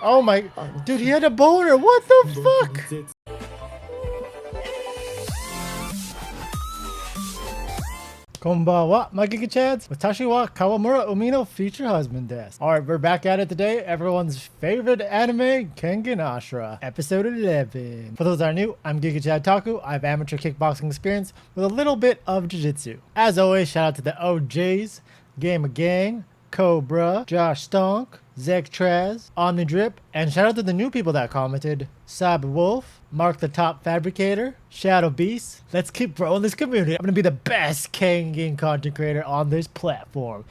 Oh my, dude, he had a boner. What the fuck? Konbanwa, my Gigachads. Watashi wa Kawamura Umi no future husband desu. Alright, we're back at it today. Everyone's favorite anime, Kengan Ashura, episode 11. For those that are new, I'm Gigachad Taku. I have amateur kickboxing experience with a little bit of jiu-jitsu. As always, shout out to the OJs, Gamer Gang, Cobra, Josh Stonk, Zeg Traz, Omnidrip, and shout out to the new people that commented, Sab Wolf, Mark the Top Fabricator, Shadow Beast. Let's keep growing this community. I'm gonna be the best Kengan content creator on this platform.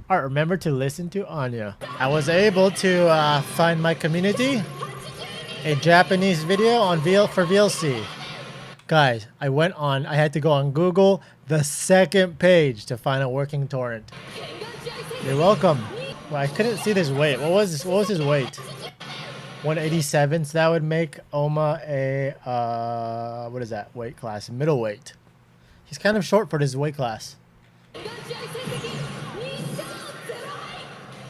Alright, remember to listen to Anya. I was able to find my community a Japanese video on for VLC. Guys, I had to go on Google, the second page, to find a working torrent. You're welcome. Well, I couldn't see his weight. What was his weight? 187. So that would make Ohma a what is that weight class? Middleweight. He's kind of short for this weight class.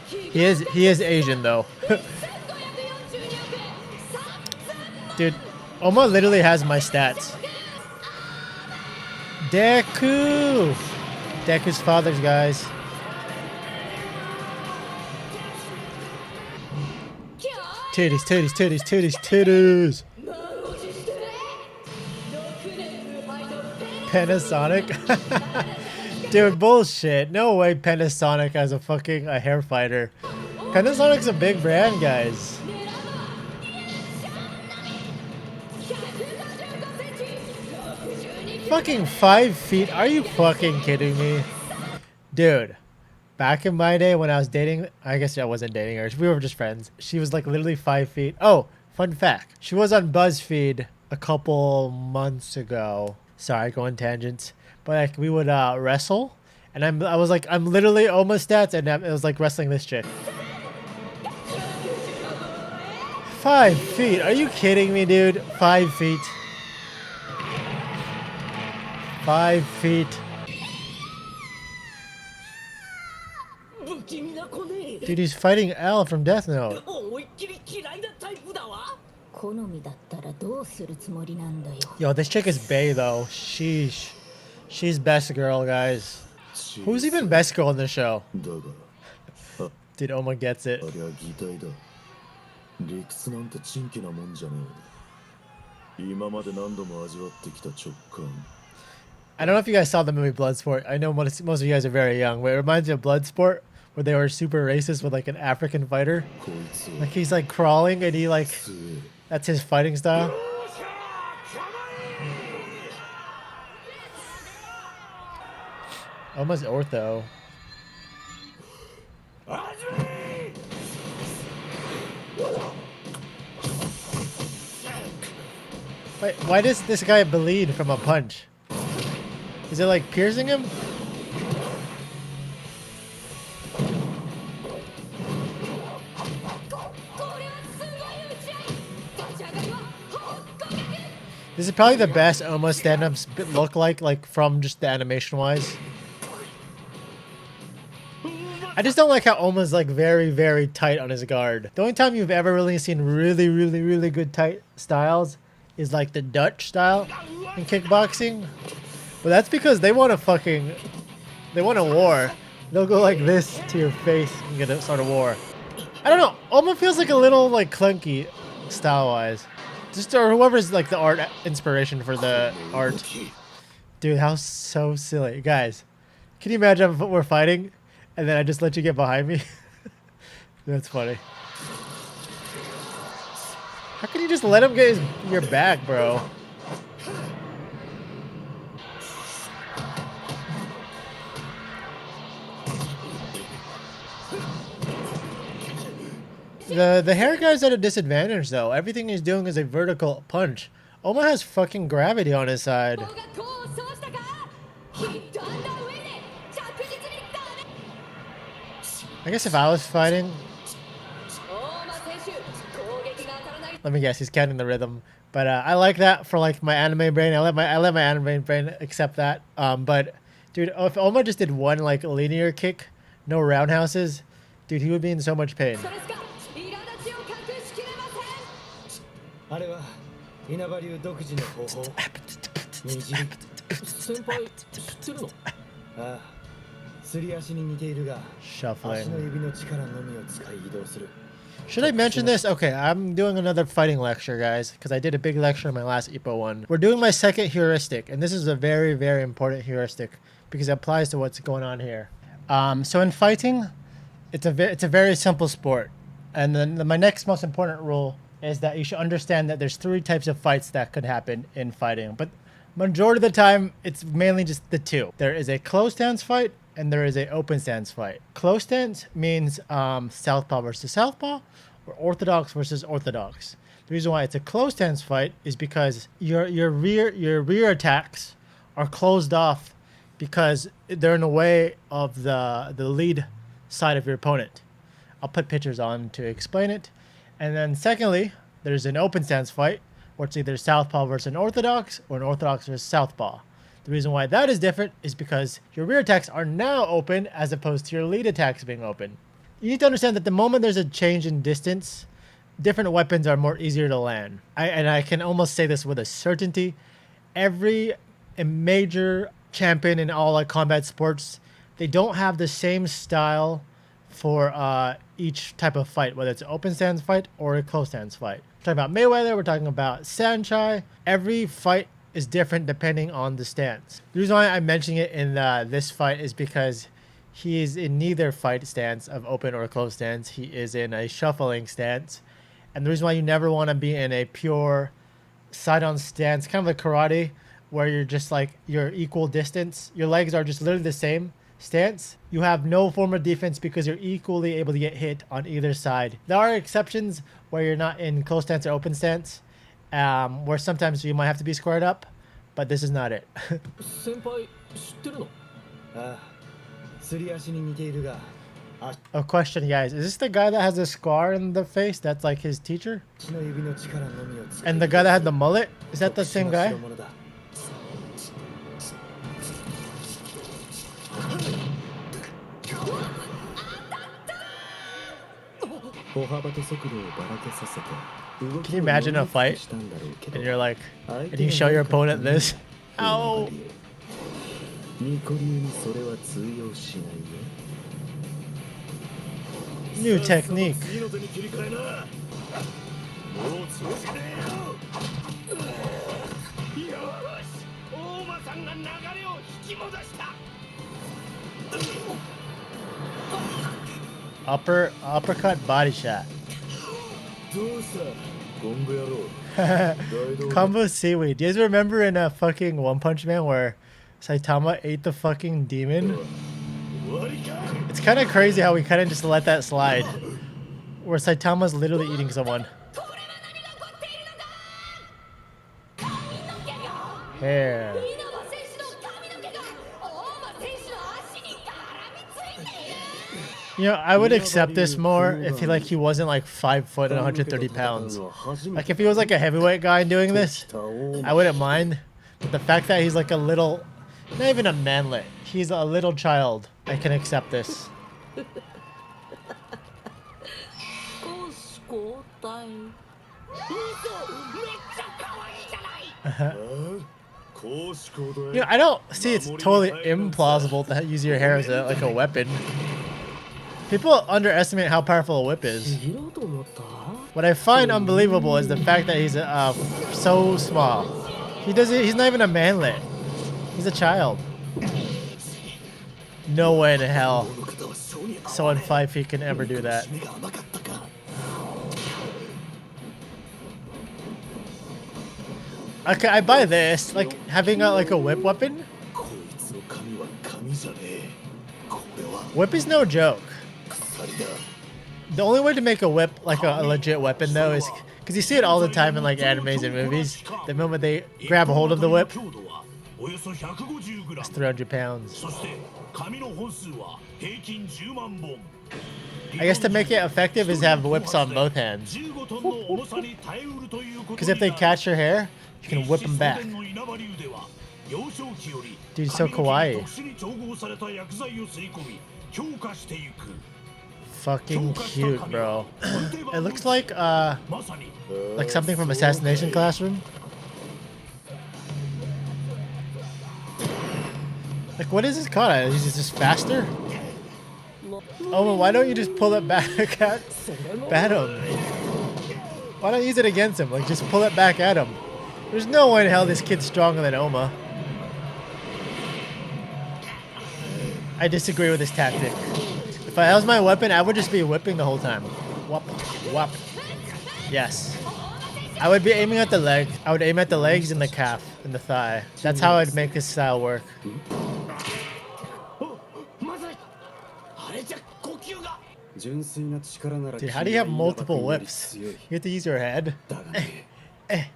He is Asian though. Dude, Ohma literally has my stats. Deku! Deku's fathers, guys. Titties, titties, titties, titties, titties. Panasonic? Dude, bullshit. No way Panasonic has a hair fighter. Panasonic's a big brand, guys. Fucking 5 feet. Are you fucking kidding me? Dude. Back in my day when I was dating, I guess I wasn't dating her. We were just friends. She was like literally 5 feet. Oh, fun fact. She was on BuzzFeed a couple months ago. Sorry, going tangents. But like we would wrestle. And I was like, I'm literally almost stats. And it was like wrestling this chick. 5 feet. Are you kidding me, dude? 5 feet. 5 feet. Dude, he's fighting L from Death Note. Yo, this chick is bae though. Sheesh. She's best girl, guys. Who's even best girl in the show? Dude, Ohma gets it. I don't know if you guys saw the movie Bloodsport. I know most of you guys are very young, but it reminds me of Bloodsport, where they were super racist with like an African fighter. Like he's like crawling and he like, that's his fighting style. Almost ortho. Wait, why does this guy bleed from a punch? Is it like piercing him? This is probably the best Ohma stand-ups look like from just the animation wise. I just don't like how Ohma's like very, very tight on his guard. The only time you've ever really seen really, really, really good tight styles is like the Dutch style in kickboxing. But that's because they want a war. They'll go like this to your face and get a sort of war. I don't know. Ohma feels like a little like clunky style-wise. Just or whoever's like the art inspiration for the art. Dude, how so silly. Guys, can you imagine if we're fighting and then I just let you get behind me? That's funny. How can you just let him get your back, bro? The hair guy's at a disadvantage though. Everything he's doing is a vertical punch. Ohma has fucking gravity on his side. I guess if I was fighting... Let me guess, he's counting the rhythm. But I like that for like my anime brain. I let my anime brain accept that. But dude, if Ohma just did one like linear kick, no roundhouses, Dude, he would be in so much pain. あれは稲葉流独自の方法。にじり。先輩知ってるの？ああ、すり足に似ているが、足の指の力のみを使い移動する。Should I mention this? Okay, I'm doing another fighting lecture, guys, because I did a big lecture in my last IPO one. We're doing my second heuristic, and this is a very, very important heuristic because it applies to what's going on here. So in fighting, it's a very simple sport, and then my next most important rule is that you should understand that there's 3 types of fights that could happen in fighting, but majority of the time it's mainly just the 2. There is a closed stance fight and there is a open stance fight. Closed stance means southpaw versus southpaw or orthodox versus orthodox. The reason why it's a closed stance fight is because your rear attacks are closed off because they're in the way of the lead side of your opponent. I'll put pictures on to explain it. And then secondly, there's an open stance fight where it's either southpaw versus an orthodox or an orthodox versus southpaw. The reason why that is different is because your rear attacks are now open as opposed to your lead attacks being open. You need to understand that the moment there's a change in distance, different weapons are more easier to land. I can almost say this with a certainty. Every major champion in all like combat sports, they don't have the same style for each type of fight, whether it's an open stance fight or a closed stance fight. We're talking about Mayweather, we're talking about Saenchai. Every fight is different depending on the stance. The reason why I'm mentioning it in this fight is because he is in neither fight stance of open or closed stance. He is in a shuffling stance. And the reason why you never want to be in a pure side-on stance, kind of like karate, where you're just like, you're equal distance. Your legs are just literally the same stance. You have no form of defense because you're equally able to get hit on either side. There are exceptions where you're not in closed stance or open stance, where sometimes you might have to be squared up, but this is not it. A question, guys. Is this the guy that has a scar in the face that's like his teacher? And the guy that had the mullet? Is that the same guy? Can you imagine a fight and you're like, and you show your opponent this? Ow! New technique. Uppercut body shot. Combo seaweed. Do you guys remember in a fucking One Punch Man where Saitama ate the fucking demon? It's kind of crazy how we kind of just let that slide. Where Saitama's literally eating someone. Hair. You know, I would accept this more if he wasn't like 5 foot and 130 pounds. Like if he was like a heavyweight guy doing this, I wouldn't mind. But the fact that he's like a little, not even a manlet, he's a little child, I can accept this. You know, I don't see it's totally implausible to use your hair as like a weapon. People underestimate how powerful a whip is. What I find unbelievable is the fact that he's so small. He's not even a manlet. He's a child. No way in hell someone 5 feet can ever do that. Okay, I buy this. Like having like a whip weapon. Whip is no joke. The only way to make a whip like a legit weapon though is because you see it all the time in like animes and movies. The moment they grab a hold of the whip, it's 300 pounds. I guess to make it effective is have whips on both hands. Because if they catch your hair, you can whip them back. Dude, so kawaii. fucking cute, bro. It looks like something from Assassination Classroom. Like, what is this called? Is it just faster? Oh, well, why don't you just pull it back at him? Why don't you use it against him? Like, just pull it back at him. There's no way in hell this kid's stronger than Ohma. I disagree with this tactic. If that was my weapon, I would just be whipping the whole time. Whoop, whoop. Yes. I would be aiming at the leg. I would aim at the legs and the calf and the thigh. That's how I'd make this style work. Dude, how do you have multiple whips? You have to use your head? I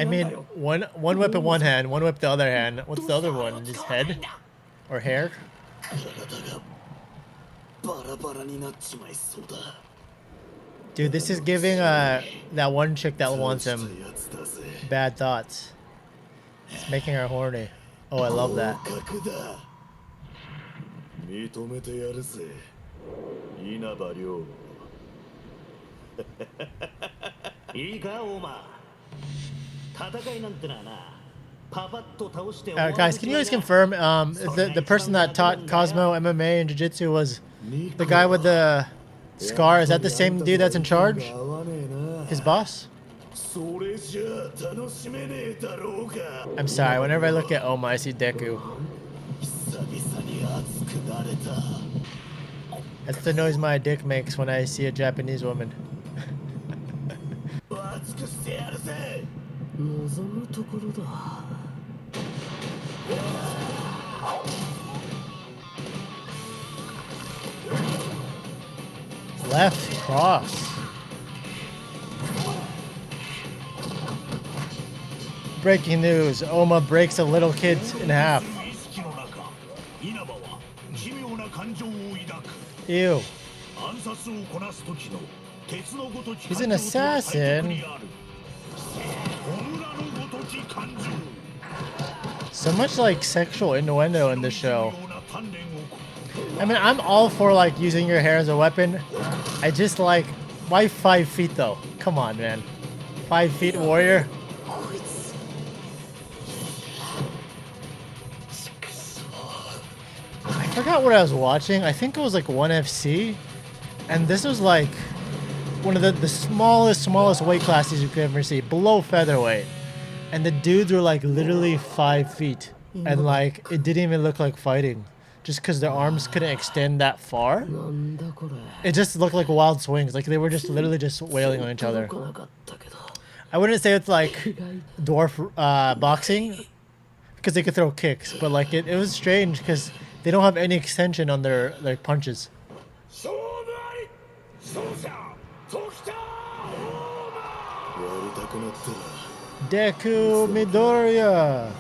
mean, one whip in one hand, one whip the other hand. What's the other one? His head? Or hair? Dude, this is giving that one chick that wants him bad thoughts. It's making her horny. Oh, I love that. Inaba Ryo. Guys, can you guys confirm the person that taught Cosmo MMA and Jiu-Jitsu was the guy with the scar? Is that the same dude that's in charge? His boss? I'm sorry, whenever I look at Ohma, I see Deku. That's the noise my dick makes when I see a Japanese woman. Left cross. Breaking news, Ohma breaks a little kid in half. Ew. He's an assassin. So much like sexual innuendo in this show. I mean, I'm all for like using your hair as a weapon. I just like, why 5 feet though? Come on, man. 5 feet warrior. I forgot what I was watching. I think it was like 1FC. And this was like one of the smallest weight classes you could ever see. Below featherweight. And the dudes were like literally 5 feet. And like, it didn't even look like fighting. Just because their arms couldn't extend that far. It just looked like wild swings. Like they were just literally just wailing on each other. I wouldn't say it's like dwarf boxing. Because they could throw kicks. But like it was strange because they don't have any extension on their punches. Deku Midoriya.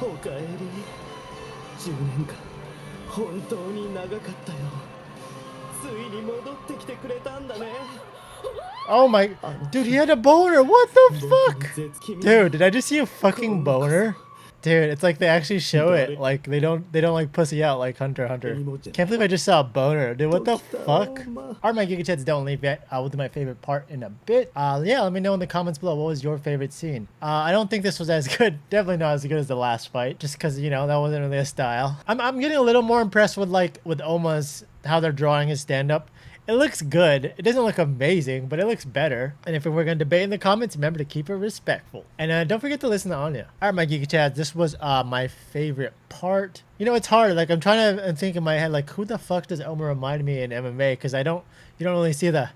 Oh my, dude, he had a boner. What the fuck? Dude, did I just see a fucking boner? Dude, it's like they actually show it. Like they don't like pussy out like Hunter x Hunter. Can't believe I just saw a boner. Dude, what the fuck? Alright, my Gigachads, don't leave yet. We'll do my favorite part in a bit. Yeah, let me know in the comments below what was your favorite scene. I don't think this was as good. Definitely not as good as the last fight. Just because, you know, that wasn't really a style. I'm getting a little more impressed with with Ohma's, how they're drawing his stand-up. It looks good. It doesn't look amazing, but it looks better. And if we're going to debate in the comments, remember to keep it respectful. And don't forget to listen to Anya. All right, my Gigachads, this was my favorite part. You know, it's hard. Like, I'm trying to think in my head, like, who the fuck does Ohma remind me in MMA? Because you don't really see the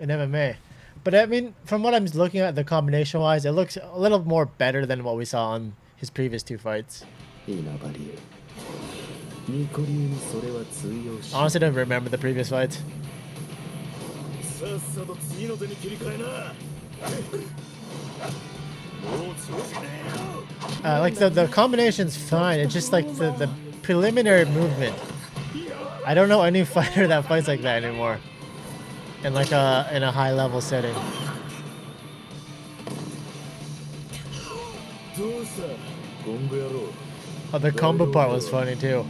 in MMA. But I mean, from what I'm looking at, the combination-wise, it looks a little more better than what we saw on his previous 2 fights. Honestly, I don't remember the previous fights. Like the combination's fine. It's just like the preliminary movement. I don't know any fighter that fights like that anymore. In like in a high level setting. Oh, the combo part was funny too.